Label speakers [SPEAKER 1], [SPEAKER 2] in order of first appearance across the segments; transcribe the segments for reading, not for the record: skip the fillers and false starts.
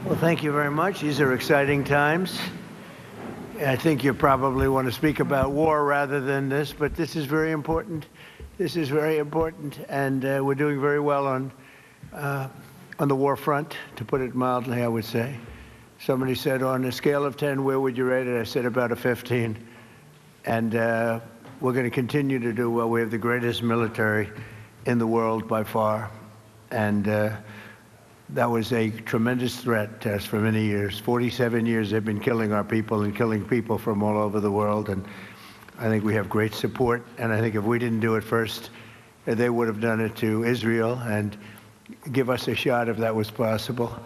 [SPEAKER 1] Well, thank you very much. These are exciting times. I think you probably want to speak about war rather than this, but this is very important. This is very important, and we're doing very well on the war front, to put it mildly, I would say. Somebody said, on a scale of 10, where would you rate it? I said about a 15. And we're going to continue to do well. We have the greatest military in the world by far. And that was a tremendous threat to us for many years. 47 years they've been killing our people and killing people from all over the world. And I think we have great support. And I think if we didn't do it first, they would have done it to Israel and give us a shot if that was possible.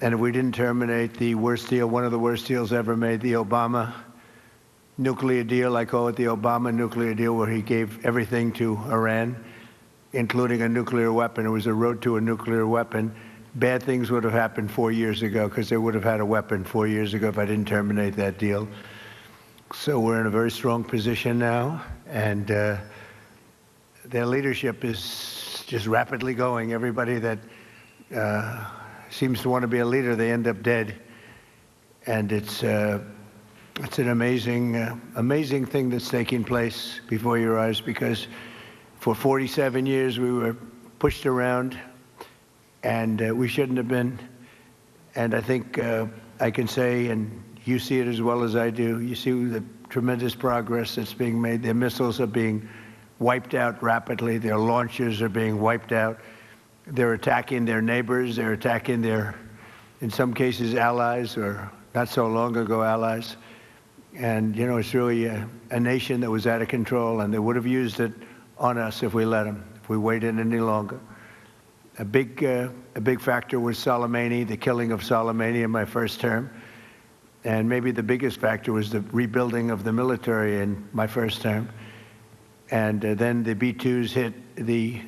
[SPEAKER 1] And if we didn't terminate the worst deal, one of the worst deals ever made, the Obama nuclear deal, I call it the Obama nuclear deal, where he gave everything to Iran, including a nuclear weapon. It was a road to a nuclear weapon. Bad things would have happened 4 years ago, because they would have had a weapon 4 years ago if I didn't terminate that deal. So we're in a very strong position now, and their leadership is just rapidly going. Everybody that seems to want to be a leader, they end up dead. And it's an amazing thing that's taking place before your eyes, because for 47 years we were pushed around, and we shouldn't have been. And I think I can say, and you see it as well as I do, you see the tremendous progress that's being made. Their missiles are being wiped out rapidly. Their launchers are being wiped out. They're attacking their neighbors. They're attacking their, in some cases, allies, or not so long ago allies. And, you know, it's really a nation that was out of control, and they would have used it on us if we let them, if we waited any longer. A big factor was Soleimani, the killing of Soleimani in my first term. And maybe the biggest factor was the rebuilding of the military in my first term. And then the B-2s hit the,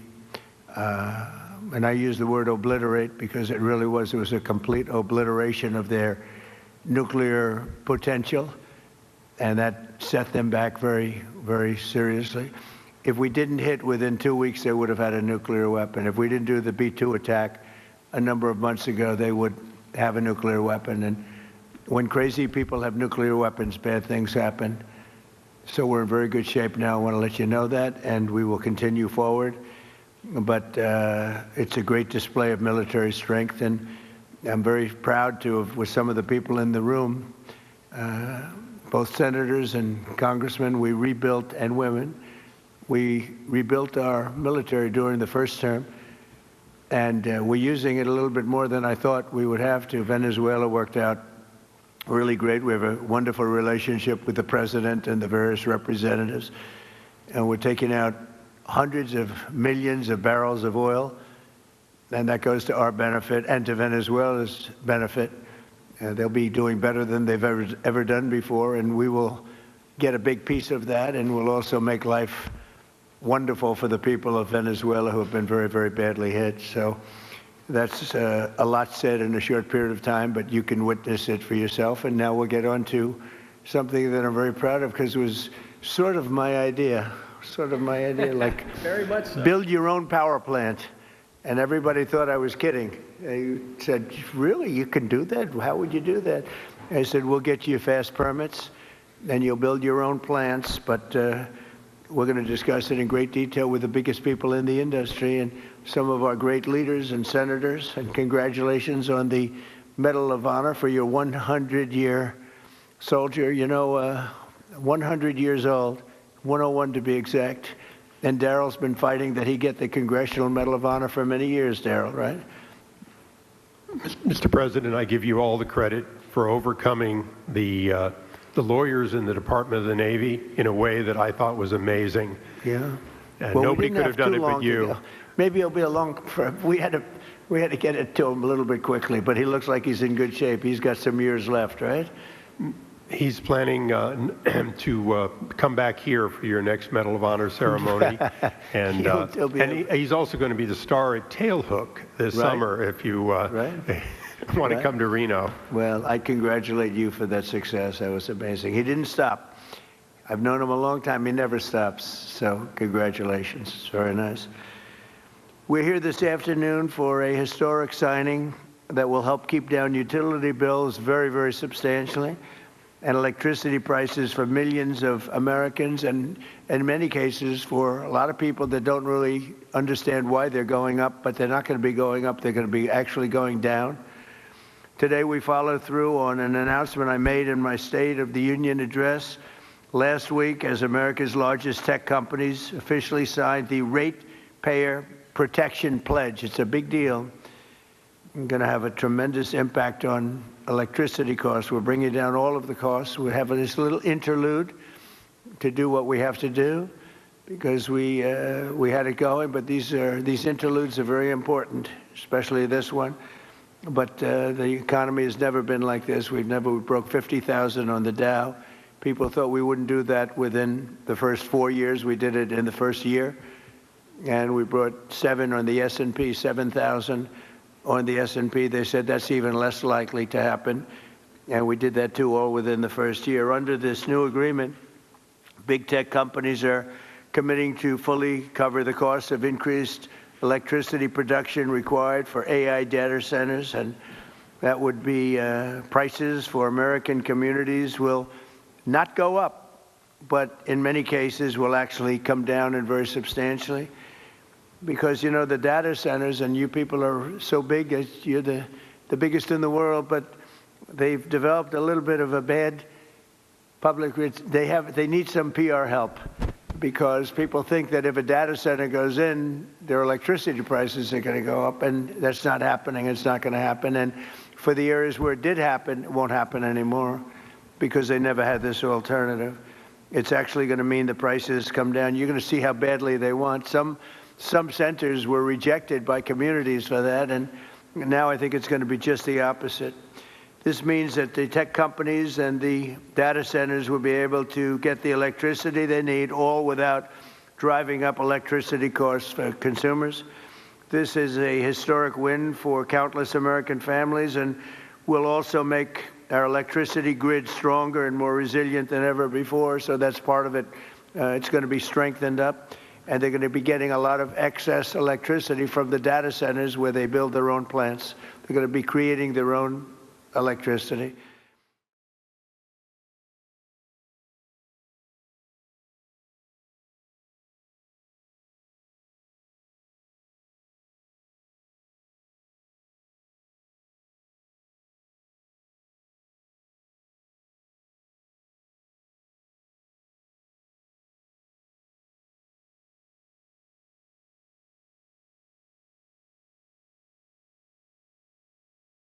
[SPEAKER 1] and I use the word obliterate because it really was, it was a complete obliteration of their nuclear potential. And that set them back very, very seriously. If we didn't hit within 2 weeks, they would have had a nuclear weapon. If we didn't do the B-2 attack a number of months ago, they would have a nuclear weapon. And when crazy people have nuclear weapons, bad things happen. So we're in very good shape now. I want to let you know that, and we will continue forward. But it's a great display of military strength, and I'm very proud to have, with some of the people in the room, both senators and congressmen, we rebuilt, and women, we rebuilt our military during the first term, and we're using it a little bit more than I thought we would have to. Venezuela worked out really great. We have a wonderful relationship with the president and the various representatives, and we're taking out hundreds of millions of barrels of oil, and that goes to our benefit and to Venezuela's benefit. They'll be doing better than they've ever done before, and we will get a big piece of that, and we'll also make life wonderful for the people of Venezuela who have been very, very badly hit. So that's a lot said in a short period of time, but you can witness it for yourself. And now we'll get on to something that I'm very proud of, because it was sort of my idea, like
[SPEAKER 2] very much so.
[SPEAKER 1] Build your own power plant. And everybody thought I was kidding. They said, really, you can do that? How would you do that? I said, we'll get you fast permits, and you'll build your own plants, but we're going to discuss it in great detail with the biggest people in the industry and some of our great leaders and senators. And congratulations on the Medal of Honor for your 100-year soldier. You know, 100 years old, 101 to be exact. And Daryl's been fighting that he get the Congressional Medal of Honor for many years, Daryl, right?
[SPEAKER 3] Mr. President, I give you all the credit for overcoming the lawyers in the Department of the Navy in a way that I thought was amazing.
[SPEAKER 1] Yeah.
[SPEAKER 3] And well, nobody could have done it but you.
[SPEAKER 1] Maybe it'll be a long. We had to get it to him a little bit quickly, but he looks like he's in good shape. He's got some years left, right?
[SPEAKER 3] He's planning to come back here for your next Medal of Honor ceremony, and he's also going to be the star at Tailhook this summer if you want to come to Reno.
[SPEAKER 1] Well, I congratulate you for that success. That was amazing. He didn't stop. I've known him a long time. He never stops. So congratulations. It's very nice. We're here this afternoon for a historic signing that will help keep down utility bills very, very substantially, and electricity prices for millions of Americans, and in many cases for a lot of people that don't really understand why they're going up, but they're not going to be going up, they're going to be actually going down. Today we follow through on an announcement I made in my State of the Union address last week, as America's largest tech companies officially signed the Ratepayer Protection Pledge. It's a big deal. It's going to have a tremendous impact on electricity costs. We're bringing down all of the costs. We're having this little interlude to do what we have to do, because we had it going, but these interludes are very important, especially this one. But the economy has never been like this. We broke 50,000 on the Dow. People thought we wouldn't do that within the first 4 years. We did it in the first year. And we brought 7 on the S&P, 7,000 on the S&P. They said that's even less likely to happen. And we did that too, all within the first year. Under this new agreement, big tech companies are committing to fully cover the cost of increased electricity production required for AI data centers, and that would be prices for American communities will not go up, but in many cases will actually come down, and very substantially. Because, you know, the data centers, and you people are so big, you're the biggest in the world, but they've developed a little bit of a bad public, they need some PR help, because people think that if a data center goes in, their electricity prices are going to go up, and that's not happening. It's not going to happen. And for the areas where it did happen, it won't happen anymore, because they never had this alternative. It's actually going to mean the prices come down. You're going to see how badly they want. Some centers were rejected by communities for that, and now I think it's going to be just the opposite. This means that the tech companies and the data centers will be able to get the electricity they need, all without driving up electricity costs for consumers. This is a historic win for countless American families, and will also make our electricity grid stronger and more resilient than ever before. So that's part of it. It's going to be strengthened up, and they're going to be getting a lot of excess electricity from the data centers where they build their own plants. They're going to be creating their own electricity.